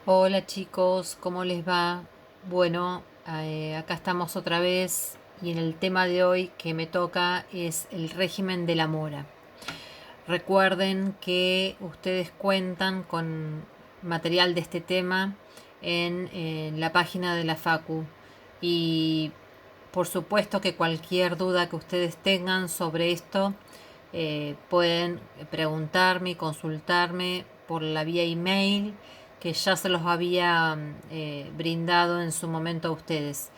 Hola chicos, ¿cómo les va? Bueno, acá estamos otra vez y en el tema de hoy que me toca es el régimen de la mora. Recuerden que ustedes cuentan con material de este tema en la página de la Facu y por supuesto que cualquier duda que ustedes tengan sobre esto pueden preguntarme y consultarme por la vía email que ya se los había brindado en su momento a ustedes.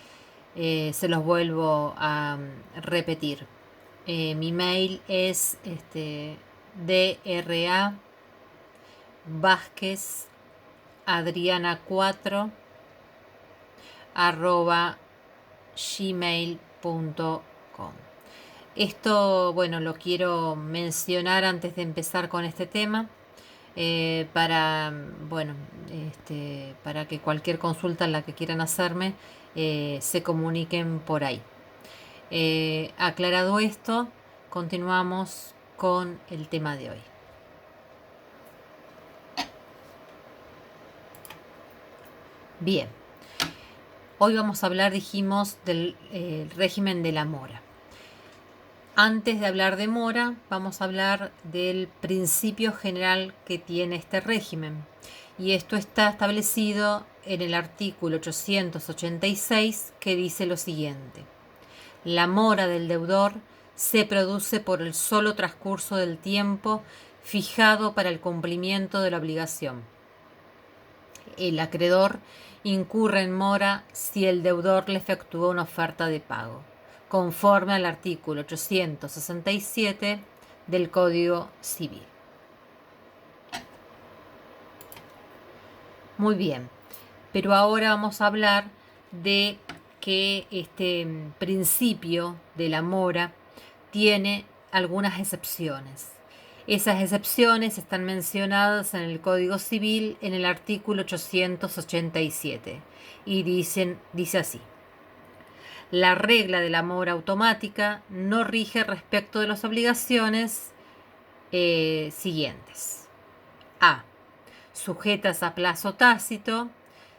Se los vuelvo a repetir. Mi mail es DRA Vázquez Adriana 4 arroba gmail.com. Esto, bueno, lo quiero mencionar antes de empezar con este tema, para, bueno, para que cualquier consulta en la que quieran hacerme se comuniquen por ahí. Aclarado esto, continuamos con el tema de hoy. Bien, hoy vamos a hablar, dijimos, del régimen de la mora. Antes de hablar de mora, vamos a hablar del principio general que tiene este régimen. Y esto está establecido en el artículo 886, que dice lo siguiente: la mora del deudor se produce por el solo transcurso del tiempo fijado para el cumplimiento de la obligación. El acreedor incurre en mora si el deudor le efectúa una oferta de pago, conforme al artículo 867 del Código Civil. Muy bien, pero ahora vamos a hablar de que este principio de la mora tiene algunas excepciones. Esas excepciones están mencionadas en el Código Civil en el artículo 887 y dice así: la regla de la mora automática no rige respecto de las obligaciones siguientes. A. Sujetas a plazo tácito,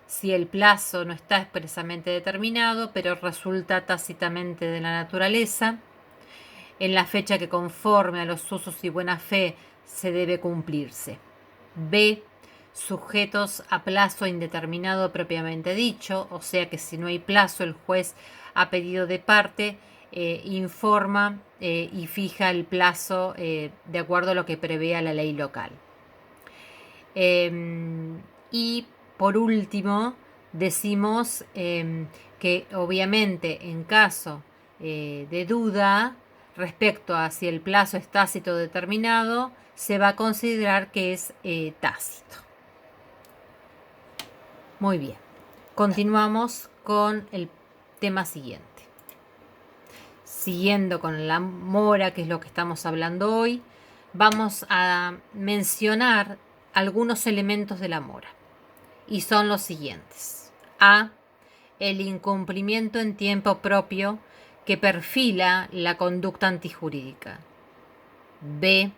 si el plazo no está expresamente determinado, pero resulta tácitamente de la naturaleza, en la fecha que conforme a los usos y buena fe se debe cumplirse. B. Sujetos a plazo indeterminado propiamente dicho, o sea que si no hay plazo, el juez a pedido de parte informa y fija el plazo de acuerdo a lo que prevea la ley local. Y por último, decimos que obviamente en caso de duda respecto a si el plazo es tácito o determinado, se va a considerar que es tácito. Muy bien, continuamos con el tema siguiente. Siguiendo con la mora, que es lo que estamos hablando hoy, vamos a mencionar algunos elementos de la mora. Y son los siguientes. A. El incumplimiento en tiempo propio que perfila la conducta antijurídica. B.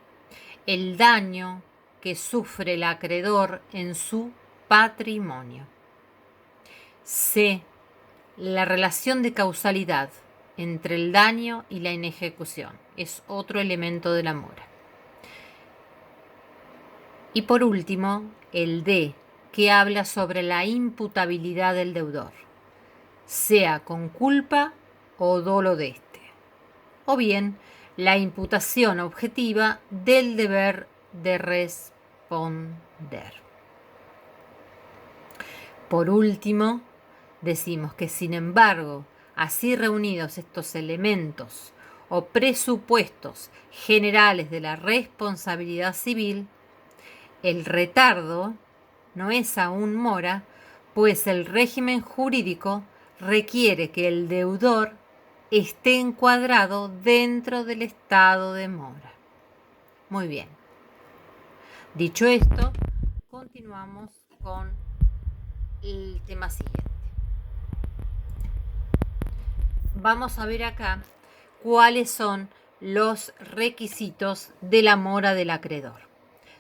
El daño que sufre el acreedor en su patrimonio. C. La relación de causalidad entre el daño y la inejecución. Es otro elemento de la mora. Y por último, el D, que habla sobre la imputabilidad del deudor, sea con culpa o dolo de éste, o bien la imputación objetiva del deber de responder. Por último, decimos que sin embargo, así reunidos estos elementos o presupuestos generales de la responsabilidad civil, el retardo no es aún mora, pues el régimen jurídico requiere que el deudor esté encuadrado dentro del estado de mora. Muy bien. Dicho esto, continuamos con el tema siguiente. Vamos a ver acá cuáles son los requisitos de la mora del acreedor.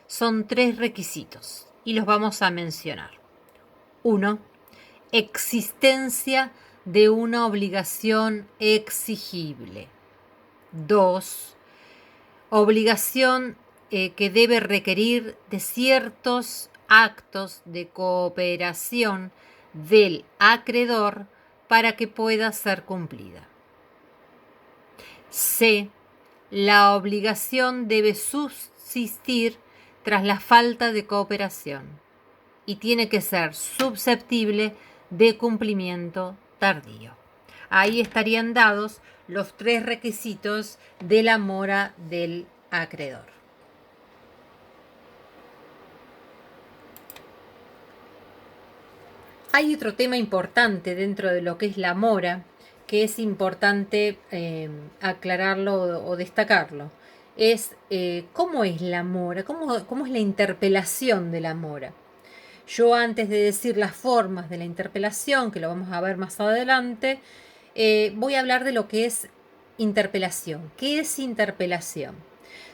Son 3 requisitos y los vamos a mencionar. 1. Existencia de una obligación exigible. 2. Obligación que debe requerir de ciertos actos de cooperación del acreedor para que pueda ser cumplida. C. La obligación debe subsistir tras la falta de cooperación y tiene que ser susceptible de cumplimiento tardío. Ahí estarían dados los 3 requisitos de la mora del acreedor. Hay otro tema importante dentro de lo que es la mora, que es importante aclararlo o destacarlo. Es cómo es la mora, cómo es la interpelación de la mora. Yo, antes de decir las formas de la interpelación, que lo vamos a ver más adelante, voy a hablar de lo que es interpelación. ¿Qué es interpelación?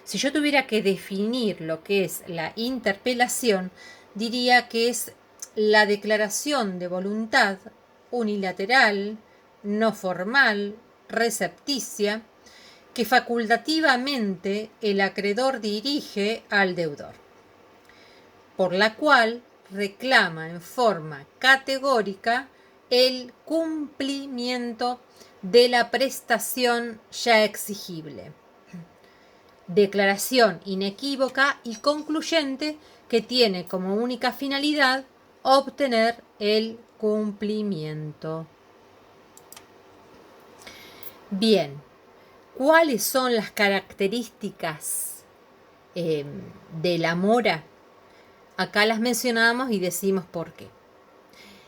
Si yo tuviera que definir lo que es la interpelación, diría que es la declaración de voluntad unilateral, no formal, recepticia, que facultativamente el acreedor dirige al deudor, por la cual reclama en forma categórica el cumplimiento de la prestación ya exigible. Declaración inequívoca y concluyente que tiene como única finalidad obtener el cumplimiento. Bien, ¿cuáles son las características de la mora? Acá las mencionamos y decimos por qué.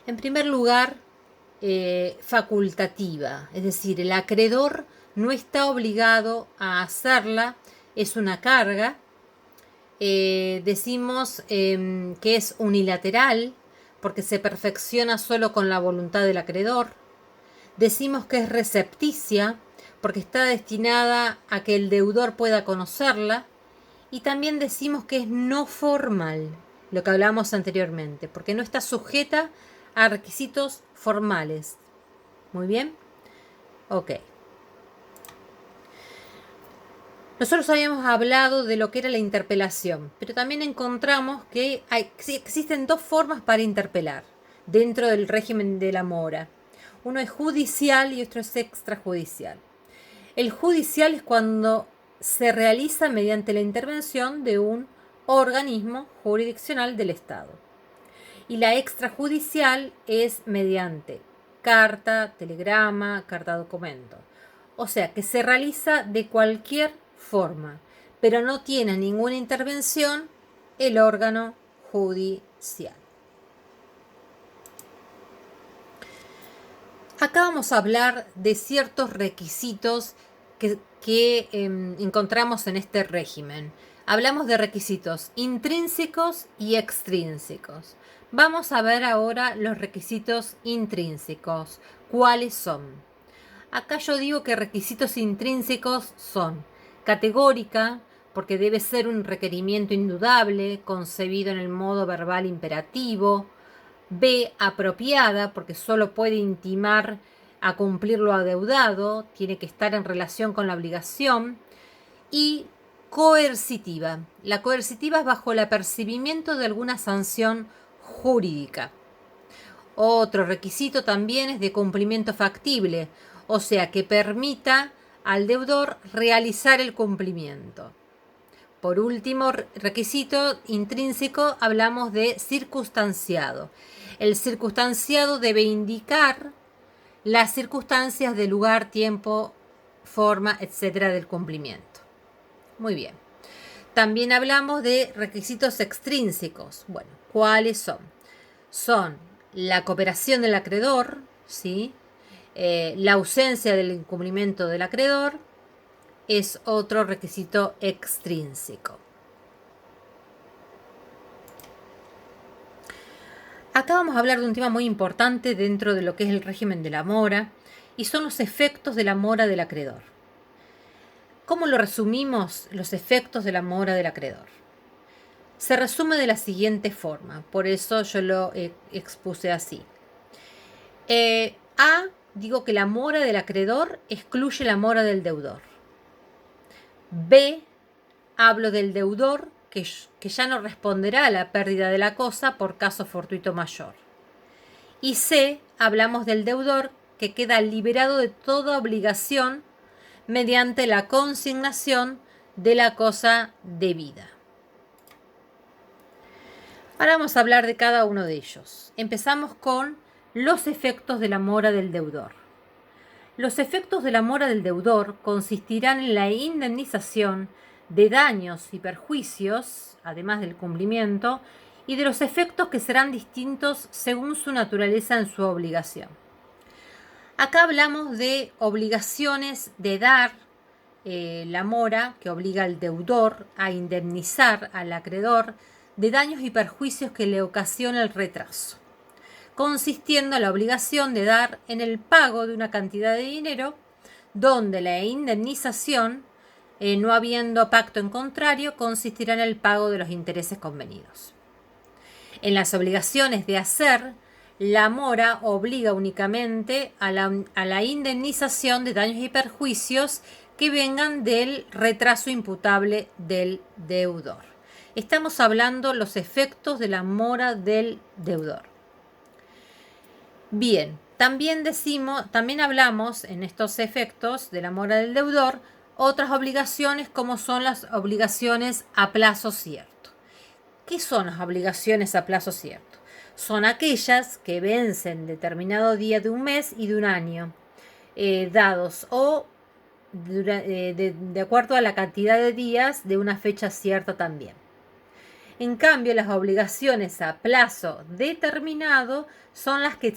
En primer lugar, facultativa, es decir, el acreedor no está obligado a hacerla, es una carga. Decimos que es unilateral, porque se perfecciona solo con la voluntad del acreedor. Decimos que es recepticia, porque está destinada a que el deudor pueda conocerla. Y también decimos que es no formal, lo que hablábamos anteriormente, porque no está sujeta a requisitos formales. Muy bien. Ok. Nosotros habíamos hablado de lo que era la interpelación, pero también encontramos que existen 2 formas para interpelar dentro del régimen de la mora. Uno es judicial y otro es extrajudicial. El judicial es cuando se realiza mediante la intervención de un organismo jurisdiccional del Estado. Y la extrajudicial es mediante carta, telegrama, carta documento. O sea, que se realiza de cualquier forma, pero no tiene ninguna intervención el órgano judicial. Acá vamos a hablar de ciertos requisitos que encontramos en este régimen. Hablamos de requisitos intrínsecos y extrínsecos. Vamos a ver ahora los requisitos intrínsecos. ¿Cuáles son? Acá yo digo que requisitos intrínsecos son categórica, porque debe ser un requerimiento indudable, concebido en el modo verbal imperativo. B, apropiada, porque solo puede intimar a cumplir lo adeudado, tiene que estar en relación con la obligación. Y coercitiva. La coercitiva es bajo el apercibimiento de alguna sanción jurídica. Otro requisito también es de cumplimiento factible, o sea, que permita al deudor realizar el cumplimiento. Por último requisito intrínseco, hablamos de circunstanciado. El circunstanciado debe indicar las circunstancias de lugar, tiempo, forma, etcétera, del cumplimiento. Muy bien. También hablamos de requisitos extrínsecos. Bueno, ¿cuáles son? Son la cooperación del acreedor, ¿sí? La ausencia del incumplimiento del acreedor es otro requisito extrínseco. Acá vamos a hablar de un tema muy importante dentro de lo que es el régimen de la mora, y son los efectos de la mora del acreedor. ¿Cómo lo resumimos los efectos de la mora del acreedor? se resume de la siguiente forma, por eso yo lo expuse así. A, digo que la mora del acreedor excluye la mora del deudor. B, hablo del deudor que ya no responderá a la pérdida de la cosa por caso fortuito mayor. Y C, hablamos del deudor que queda liberado de toda obligación mediante la consignación de la cosa debida. Ahora vamos a hablar de cada uno de ellos. Empezamos con los efectos de la mora del deudor. Los efectos de la mora del deudor consistirán en la indemnización de daños y perjuicios, además del cumplimiento, y de los efectos que serán distintos según su naturaleza en su obligación. Acá hablamos de obligaciones de dar la mora, que obliga al deudor a indemnizar al acreedor de daños y perjuicios que le ocasiona el retraso, consistiendo en la obligación de dar en el pago de una cantidad de dinero, donde la indemnización, no habiendo pacto en contrario, consistirá en el pago de los intereses convenidos. En las obligaciones de hacer, la mora obliga únicamente a la indemnización de daños y perjuicios que vengan del retraso imputable del deudor. Estamos hablando los efectos de la mora del deudor. Bien, también hablamos en estos efectos de la mora del deudor otras obligaciones como son las obligaciones a plazo cierto. ¿Qué son las obligaciones a plazo cierto? Son aquellas que vencen determinado día de un mes y de un año, dados o de acuerdo a la cantidad de días de una fecha cierta también. En cambio, las obligaciones a plazo determinado son las que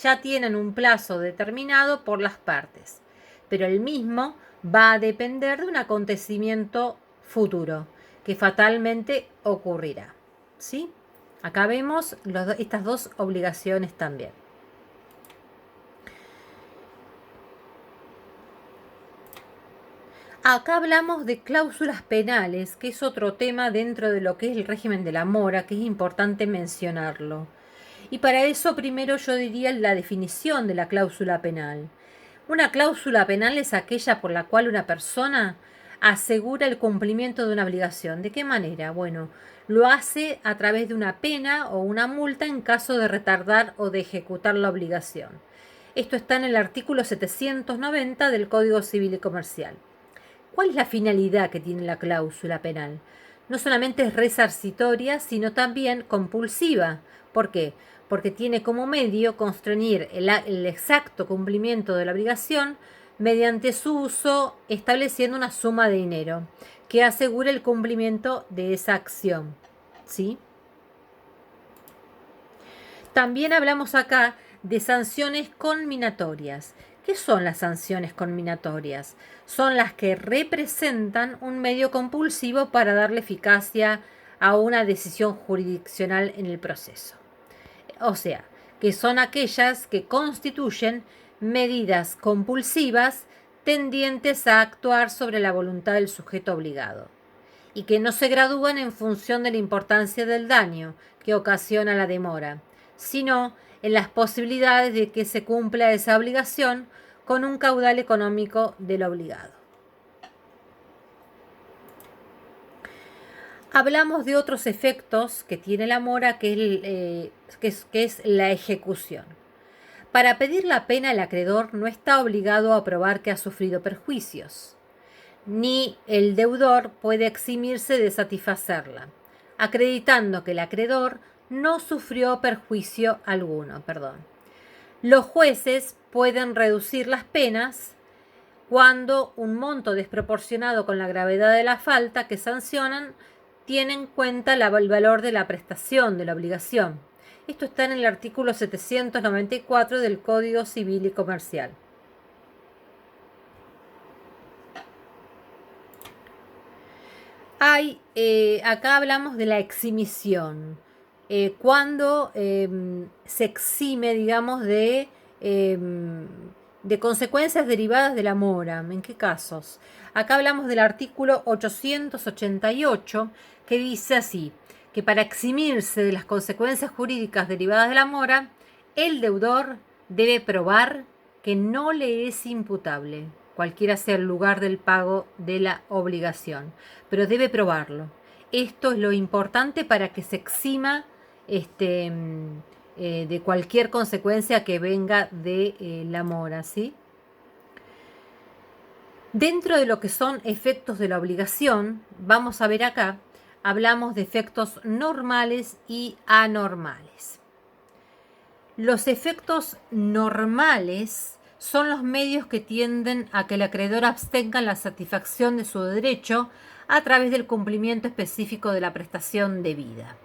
ya tienen un plazo determinado por las partes, pero el mismo va a depender de un acontecimiento futuro que fatalmente ocurrirá. ¿Sí? Acá vemos estas dos obligaciones también. Acá hablamos de cláusulas penales, que es otro tema dentro de lo que es el régimen de la mora, que es importante mencionarlo. Y para eso primero yo diría la definición de la cláusula penal. Una cláusula penal es aquella por la cual una persona asegura el cumplimiento de una obligación. ¿De qué manera? Bueno, lo hace a través de una pena o una multa en caso de retardar o de ejecutar la obligación. Esto está en el artículo 790 del Código Civil y Comercial. ¿Cuál es la finalidad que tiene la cláusula penal? No solamente es resarcitoria, sino también compulsiva. ¿Por qué? Porque tiene como medio constreñir el exacto cumplimiento de la obligación mediante su uso, estableciendo una suma de dinero que asegure el cumplimiento de esa acción. ¿Sí? También hablamos acá de sanciones conminatorias. ¿Qué son las sanciones conminatorias? Son las que representan un medio compulsivo para darle eficacia a una decisión jurisdiccional en el proceso. O sea, que son aquellas que constituyen medidas compulsivas tendientes a actuar sobre la voluntad del sujeto obligado y que no se gradúan en función de la importancia del daño que ocasiona la demora, sino en las posibilidades de que se cumpla esa obligación con un caudal económico del obligado. Hablamos de otros efectos que tiene la mora, que es la ejecución. Para pedir la pena, el acreedor no está obligado a probar que ha sufrido perjuicios, ni el deudor puede eximirse de satisfacerla, acreditando que el acreedor no sufrió perjuicio alguno. Los jueces pueden reducir las penas cuando un monto desproporcionado con la gravedad de la falta que sancionan tiene en cuenta el valor de la prestación de la obligación. Esto está en el artículo 794 del Código Civil y Comercial. Acá hablamos de la exhibición. Cuando se exime, digamos, de consecuencias derivadas de la mora. ¿En qué casos? Acá hablamos del artículo 888, que dice así, que para eximirse de las consecuencias jurídicas derivadas de la mora, el deudor debe probar que no le es imputable, cualquiera sea el lugar del pago de la obligación, pero debe probarlo. Esto es lo importante para que se exima de cualquier consecuencia que venga de la mora, ¿sí? Dentro de lo que son efectos de la obligación, vamos a ver acá, hablamos de efectos normales y anormales. Los efectos normales son los medios que tienden a que el acreedor abstenga la satisfacción de su derecho a través del cumplimiento específico de la prestación debida.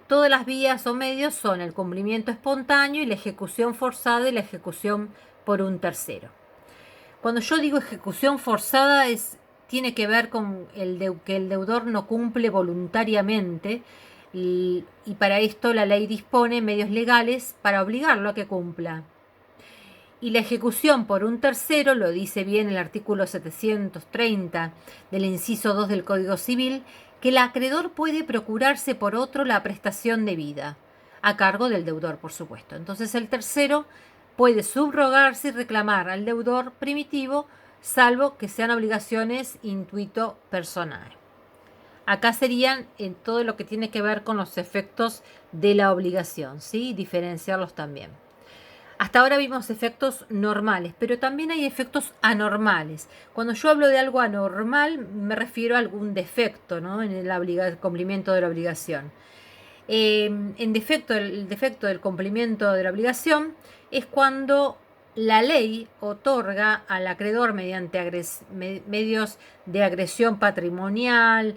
Todas las vías o medios son el cumplimiento espontáneo y la ejecución forzada y la ejecución por un tercero. Cuando yo digo ejecución forzada tiene que ver con que el deudor no cumple voluntariamente y para esto la ley dispone medios legales para obligarlo a que cumpla. Y la ejecución por un tercero, lo dice bien el artículo 730 del inciso 2 del Código Civil, que el acreedor puede procurarse por otro la prestación debida, a cargo del deudor, por supuesto. Entonces el tercero puede subrogarse y reclamar al deudor primitivo, salvo que sean obligaciones intuito personal. Acá serían en todo lo que tiene que ver con los efectos de la obligación, ¿sí? Diferenciarlos también. Hasta ahora vimos efectos normales, pero también hay efectos anormales. Cuando yo hablo de algo anormal, me refiero a algún defecto, ¿no? En el cumplimiento de la obligación. El defecto del cumplimiento de la obligación es cuando la ley otorga al acreedor mediante medios de agresión patrimonial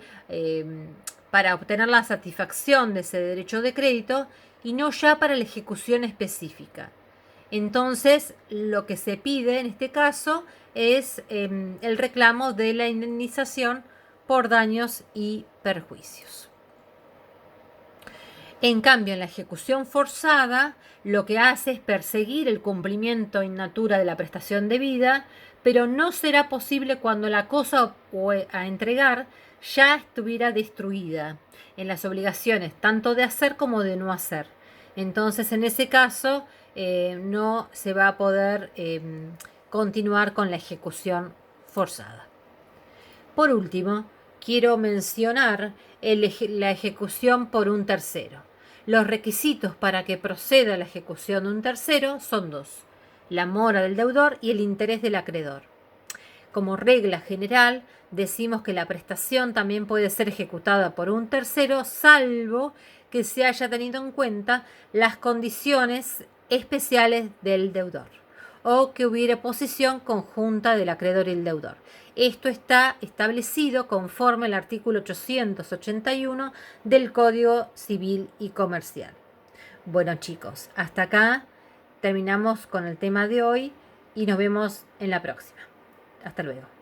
para obtener la satisfacción de ese derecho de crédito y no ya para la ejecución específica. Entonces, lo que se pide en este caso es el reclamo de la indemnización por daños y perjuicios. En cambio, en la ejecución forzada, lo que hace es perseguir el cumplimiento in natura de la prestación debida, pero no será posible cuando la cosa a entregar ya estuviera destruida en las obligaciones, tanto de hacer como de no hacer. Entonces, en ese caso, no se va a poder continuar con la ejecución forzada. Por último, quiero mencionar la ejecución por un tercero. Los requisitos para que proceda la ejecución de un tercero son dos: la mora del deudor y el interés del acreedor. Como regla general, decimos que la prestación también puede ser ejecutada por un tercero, salvo que se haya tenido en cuenta las condiciones especiales del deudor o que hubiera posición conjunta del acreedor y el deudor. Esto está establecido conforme al artículo 881 del Código Civil y Comercial. Bueno, chicos, hasta acá terminamos con el tema de hoy y nos vemos en la próxima. Hasta luego.